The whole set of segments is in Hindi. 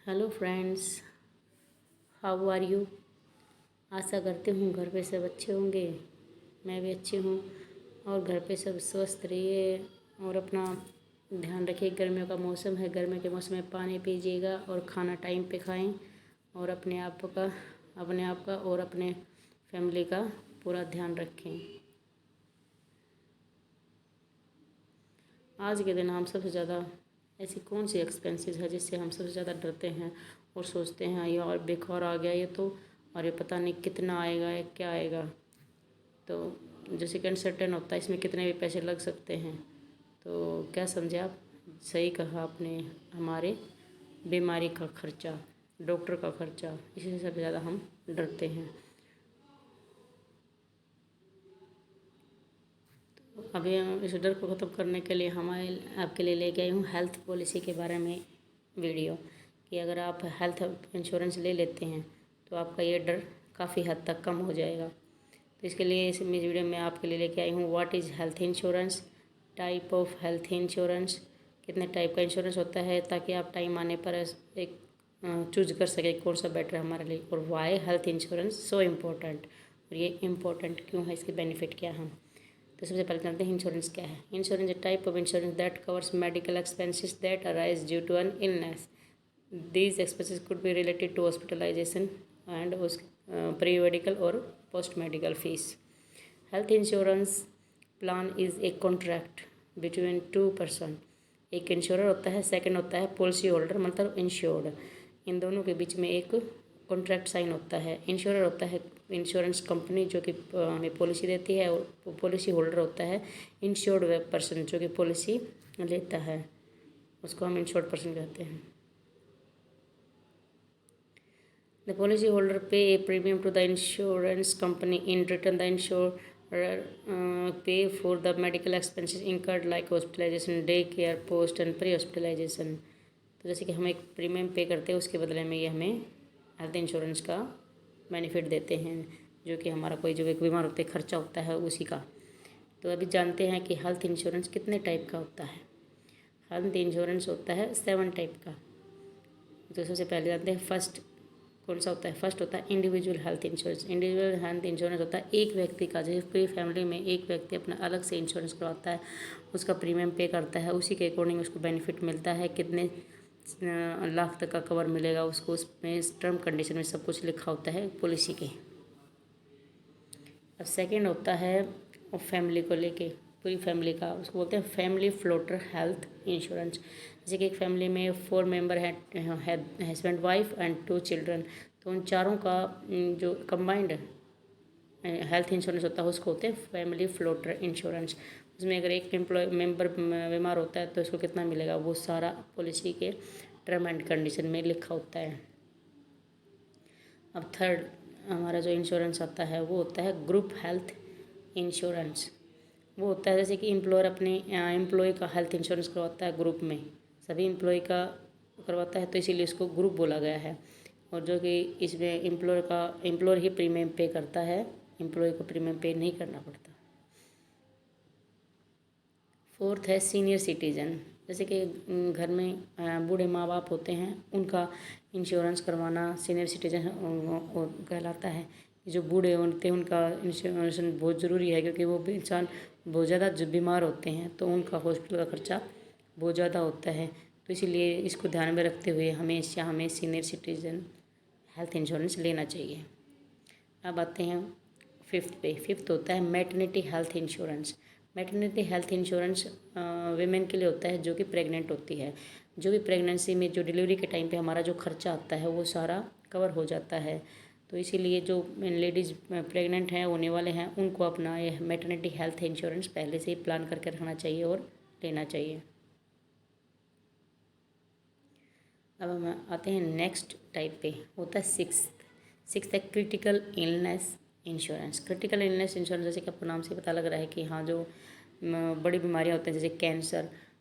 Hello friends, how are you. आशा करती हूँ घर पे सब अच्छे होंगे। मैं भी अच्छी हूँ और घर पे सब स्वस्थ रहिए और अपना ध्यान रखिए। गर्मियों का मौसम है, गर्मी के मौसम में पानी पीजिएगा और खाना टाइम पे खाएं और अपने आप का और अपने फैमिली का पूरा ध्यान रखें। आज के दिन हम सबसे ज़्यादा ऐसी कौन सी एक्सपेंसेस है जिससे हम सबसे ज़्यादा डरते हैं और सोचते हैं ये और बेकार आ गया ये तो, और ये पता नहीं कितना आएगा या क्या आएगा। तो जो सेकंड सर्टेन होता है इसमें कितने भी पैसे लग सकते हैं। तो क्या समझे आप, सही कहा आपने। हमारे बीमारी का खर्चा, डॉक्टर का खर्चा, इसी से सबसे ज़्यादा हम डरते हैं। अभी इस डर को ख़त्म करने के लिए हमारे आपके लिए लेके आई हूँ हेल्थ पॉलिसी के बारे में वीडियो, कि अगर आप हेल्थ इंश्योरेंस ले लेते हैं तो आपका ये डर काफ़ी हद तक कम हो जाएगा। तो इसके लिए इस वीडियो में आपके लिए लेके आई हूँ what is health insurance, type of health insurance, कितने टाइप का इंश्योरेंस होता है, ताकि आप टाइम आने पर एक चूज कर सकें कौन सा बेटर है हमारे लिए, और why health insurance so important, और ये इम्पोर्टेंट क्यों है, इसके बेनिफिट क्या हैं। तो सबसे पहले जानते हैं इंश्योरेंस क्या है। Insurance a type of insurance that covers medical expenses that arise due to an illness. These expenses could be related to hospitalization and pre-medical or post-medical fees. Health insurance plan is a contract between two person. एक इंश्योरर होता है, सेकंड होता है पॉलिसी होल्डर, मतलब इंश्योर्ड। इन दोनों के बीच में एक कॉन्ट्रैक्ट साइन होता है। इंश्योरर होता है इंश्योरेंस कंपनी जो कि हमें पॉलिसी देती है, और पॉलिसी होल्डर होता है इंश्योर्ड पर्सन जो कि पॉलिसी लेता है, उसको हम इंश्योर्ड पर्सन कहते हैं। The policyholder pay a premium to the insurance company. In return, the insurer pay for the medical expenses incurred like hospitalization, day care, post and pre-hospitalization. तो जैसे कि हम एक प्रीमियम पे करते हैं, उसके बदले में ये हमें हेल्थ इंश्योरेंस का बेनिफिट देते हैं, जो कि हमारा कोई जो एक बीमार होते खर्चा होता है उसी का। तो अभी जानते हैं कि हेल्थ इंश्योरेंस कितने टाइप का होता है। हेल्थ इंश्योरेंस होता है 7 टाइप का। तो सबसे पहले जानते हैं फर्स्ट कौन सा होता है। फर्स्ट होता है individual health insurance. Individual health insurance होता है एक व्यक्ति का, जैसे पूरी फैमिली में एक व्यक्ति अपना अलग से इंश्योरेंस करवाता है, उसका प्रीमियम पे करता है, उसी के अकॉर्डिंग उसको बेनिफिट मिलता है, कितने लाख तक का कवर मिलेगा उसको, उसमें टर्म कंडीशन में सब कुछ लिखा होता है पॉलिसी के। अब सेकेंड होता है फैमिली को लेके, पूरी फैमिली का, उसको बोलते हैं फैमिली फ्लोटर हेल्थ इंश्योरेंस। जैसे कि एक फैमिली में 4 मेंबर है, हस्बैंड वाइफ एंड 2 चिल्ड्रन, तो उन चारों का जो कंबाइंड हेल्थ इंश्योरेंस होता है उसको होते हैं फैमिली फ्लोटर इंश्योरेंस। उसमें अगर एक मेंबर बीमार होता है तो उसको कितना मिलेगा, वो सारा पॉलिसी के टर्म एंड कंडीशन में लिखा होता है। अब थर्ड हमारा जो इंश्योरेंस आता है वो होता है ग्रुप हेल्थ इंश्योरेंस। वो होता है जैसे कि एम्प्लॉयर अपने एम्प्लॉय का हेल्थ इंश्योरेंस करवाता है ग्रुप में, सभी एम्प्लॉय का करवाता है, तो इसीलिए इसको ग्रुप बोला गया है। और जो कि इसमें एम्प्लॉयर ही प्रीमियम पे करता है, एम्प्लॉय को प्रीमियम पे नहीं करना पड़ता। फोर्थ है सीनियर सिटीजन। जैसे कि घर में बूढ़े माँ बाप होते हैं, उनका इंश्योरेंस करवाना सीनियर सिटीजन कहलाता है। जो बूढ़े होते हैं उनका इंश्योरेंस बहुत ज़रूरी है, क्योंकि वो भी इंसान बहुत ज़्यादा जो बीमार होते हैं तो उनका हॉस्पिटल का खर्चा बहुत ज़्यादा होता है। तो इसीलिए इसको ध्यान में रखते हुए हमेशा हमें सीनियर सिटीजन हेल्थ इंश्योरेंस लेना चाहिए। अब आते हैं फिफ्थ पे। फिफ्थ होता है maternity health insurance. Maternity health insurance women के लिए होता है जो कि प्रेग्नेंट होती है। जो भी प्रेगनेंसी में जो डिलीवरी के टाइम पे हमारा जो खर्चा आता है वो सारा कवर हो जाता है। तो इसीलिए जो लेडीज़ प्रेग्नेंट हैं होने वाले हैं उनको अपना ये मैटरनिटी हेल्थ इंश्योरेंस पहले से ही प्लान करके रखना चाहिए और लेना चाहिए। अब हम आते हैं नेक्स्ट टाइप पे, होता है सिक्स है critical illness insurance. Critical illness insurance जैसे कि आपको नाम से पता लग रहा है कि हाँ, जो बड़ी बीमारियाँ होती हैं जैसे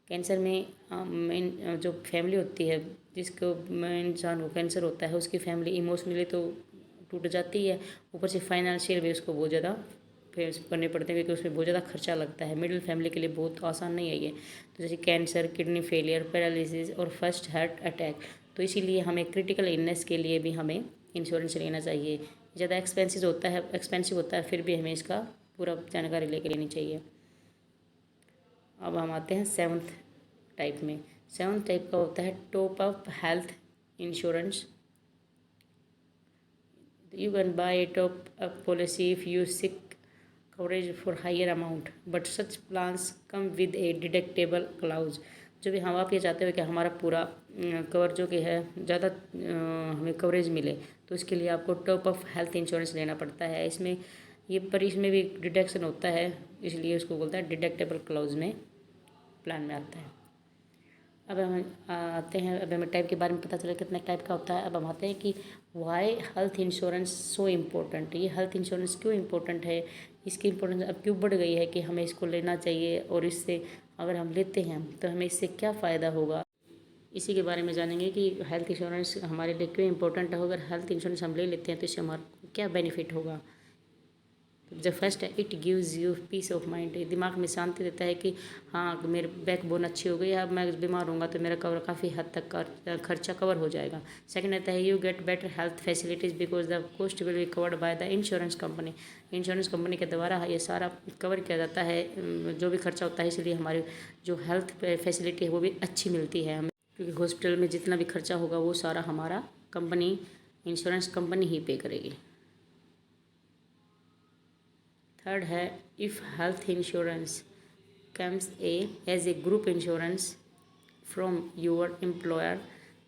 कैंसर में जो फैमिली होती है जिसको इंसान को कैंसर होता है, उसकी फैमिली इमोशनली तो टूट जाती है, ऊपर से फाइनेंशियल भी उसको बहुत ज़्यादा फेस करने पड़ते हैं, क्योंकि उसमें बहुत ज़्यादा खर्चा लगता है। मिडिल फैमिली के लिए बहुत आसान नहीं है ये। तो जैसे कैंसर, किडनी फेलियर, पैरालिसिस और फर्स्ट हार्ट अटैक, तो इसीलिए हमें क्रिटिकल इलनेस के लिए भी हमें इंश्योरेंस लेना चाहिए। ज़्यादा एक्सपेंसिव होता है, फिर भी हमें इसका पूरा जानकारी लेके लेनी चाहिए। अब हम आते हैं 7th टाइप में। 7th टाइप का होता है top up health insurance. You can buy a top-up policy if you seek coverage for higher amount, but such plans come with a deductible clause। जो भी हम आप ये चाहते हो कि हमारा पूरा कवर जो कि है ज़्यादा हमें कवरेज मिले, तो इसके लिए आपको टॉप अप हेल्थ इंश्योरेंस लेना पड़ता है। इसमें इसमें भी डिडक्शन होता है, इसलिए उसको बोलता है डिडक्टेबल क्लाउज में प्लान में आता है। अब हम आते हैं, अब हमें टाइप के बारे में पता चला कितने टाइप का होता है। अब हम आते हैं कि why health insurance so important. ये हेल्थ इंश्योरेंस क्यों इम्पोर्टेंट है, इसकी इम्पोर्टेंस अब क्यों बढ़ गई है कि हमें इसको लेना चाहिए, और इससे अगर हम लेते हैं तो हमें इससे क्या फ़ायदा होगा, इसी के बारे में जानेंगे कि हेल्थ इंश्योरेंस हमारे लिए क्यों इम्पोर्टेंट है। अगर हेल्थ इंश्योरेंस हम ले लेते हैं तो इससे हमारा क्या बेनिफिट होगा। जो फर्स्ट है, it gives you peace of mind. दिमाग में शांति देता है कि हाँ मेरे बैकबोन अच्छी हो गई, अब मैं बीमार होऊंगा तो मेरा कवर काफ़ी हद तक खर्चा कवर हो जाएगा। सेकंड रहता है, you get better health facilities because the cost will be covered by the insurance company. Insurance company के द्वारा ये सारा कवर किया जाता है, जो भी खर्चा होता है, इसलिए हमारी जो हेल्थ फैसिलिटी है वो भी अच्छी मिलती है हमें, क्योंकि हॉस्पिटल में जितना भी खर्चा होगा वो सारा हमारा इंश्योरेंस कंपनी ही पे करेगी। थर्ड है, if health insurance comes as a group insurance from your employer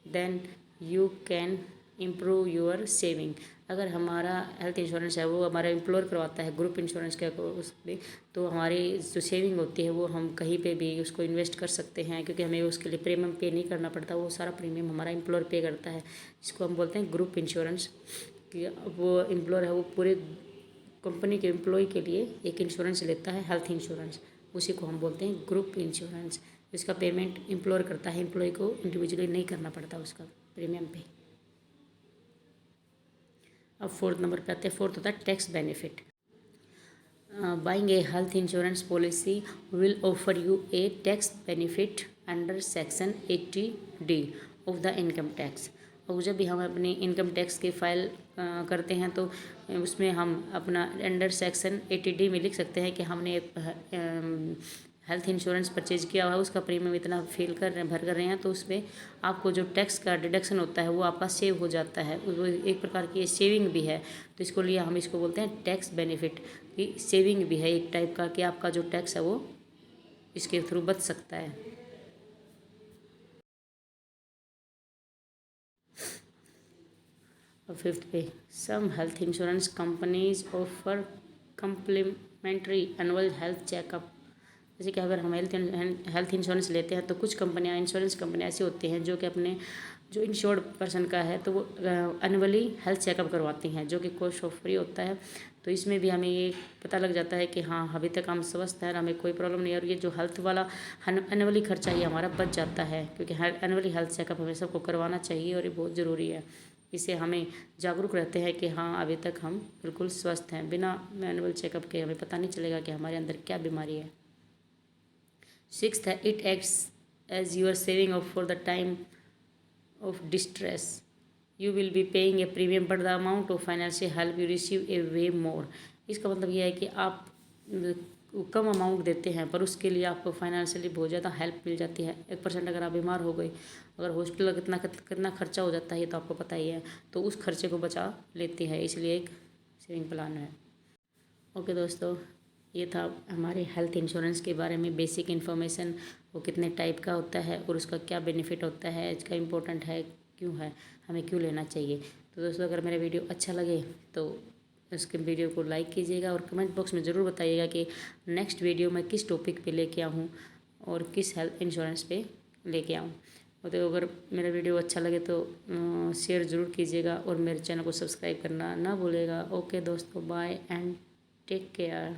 then you can improve your saving. अगर हमारा हेल्थ इंश्योरेंस है वो हमारा एम्प्लॉयर करवाता है ग्रुप इंश्योरेंस के उसमें, तो हमारी जो सेविंग होती है वो हम कहीं पे भी उसको इन्वेस्ट कर सकते हैं, क्योंकि हमें उसके लिए प्रीमियम पे नहीं करना पड़ता, वो सारा प्रीमियम हमारा एम्प्लॉयर पे करता है। इसको हम बोलते हैं ग्रुप इंश्योरेंस। कि वो एम्प्लॉयर है वो पूरे कंपनी के एम्प्लॉय के लिए एक इंश्योरेंस लेता है, हेल्थ इंश्योरेंस, उसी को हम बोलते हैं ग्रुप इंश्योरेंस। इसका पेमेंट एम्प्लॉयर करता है, एम्प्लॉय को इंडिविजुअली नहीं करना पड़ता उसका प्रीमियम पे। अब 4th नंबर पे आते हैं। 4th होता है tax benefit. Buying A health insurance policy will offer U A tax benefit under section 80D of the income tax. और जब भी हम अपनी इनकम टैक्स की फाइल करते हैं तो उसमें हम अपना अंडर सेक्शन 80D में लिख सकते हैं कि हमने हेल्थ इंश्योरेंस परचेज किया हुआ है, उसका प्रीमियम इतना भर कर रहे हैं, तो उसमें आपको जो टैक्स का डिडक्शन होता है वो आपका सेव हो जाता है। वो एक प्रकार की सेविंग भी है, तो इसको लिए हम इसको बोलते हैं टैक्स बेनिफिट। कि सेविंग भी है एक टाइप का, कि आपका जो टैक्स है वो इसके थ्रू बच सकता है। और 5th पे, some health insurance companies offer complimentary annual health checkup. जैसे कि अगर हम हेल्थ इंश्योरेंस लेते हैं तो कुछ कंपनियां, इंश्योरेंस कंपनियां ऐसी होती हैं जो कि अपने जो इंश्योर्ड पर्सन का है तो वो एनुअली हेल्थ चेकअप करवाती हैं, जो कि कॉस्ट ऑफ फ्री होता है। तो इसमें भी हमें ये पता लग जाता है कि हाँ अभी तक हम स्वस्थ हैं, हमें कोई प्रॉब्लम नहीं है, और ये जो हेल्थ वाला एनुअली खर्चा ये हमारा बच जाता है, क्योंकि एनुअली हेल्थ चेकअप हमें सबको करवाना चाहिए और ये बहुत ज़रूरी है। इससे हमें जागरूक रहते हैं कि हाँ अभी तक हम बिल्कुल स्वस्थ हैं। बिना एनुअल चेकअप के हमें पता नहीं चलेगा कि हमारे अंदर क्या बीमारी है। 6th है, it acts as your saving of for the time of distress. You will be paying a premium but the amount of financial help you receive a way more. इसका मतलब यह है कि आप कम अमाउंट देते हैं पर उसके लिए आपको फाइनेंशियली बहुत ज़्यादा हेल्प मिल जाती है। 1% अगर आप बीमार हो गए, अगर हॉस्पिटल का कितना खर्चा हो जाता है ये तो आपको पता ही है, तो उस खर्चे को बचा लेती है, इसलिए एक सेविंग प्लान है। ओके दोस्तों, ये था हमारे हेल्थ इंश्योरेंस के बारे में बेसिक इन्फॉर्मेशन। वो कितने टाइप का होता है और उसका क्या बेनिफिट होता है, इसका इम्पोर्टेंट है क्यों है, हमें क्यों लेना चाहिए। तो दोस्तों अगर मेरा वीडियो अच्छा लगे तो उसके वीडियो को लाइक कीजिएगा और कमेंट बॉक्स में ज़रूर बताइएगा कि नेक्स्ट वीडियो मैं किस टॉपिक पे लेके आऊँ और किस हेल्थ इंश्योरेंस पे लेके आऊँ। और तो अगर मेरा वीडियो अच्छा लगे तो शेयर ज़रूर कीजिएगा और मेरे चैनल को सब्सक्राइब करना ना भूलिएगा। ओके दोस्तों, बाय एंड टेक केयर।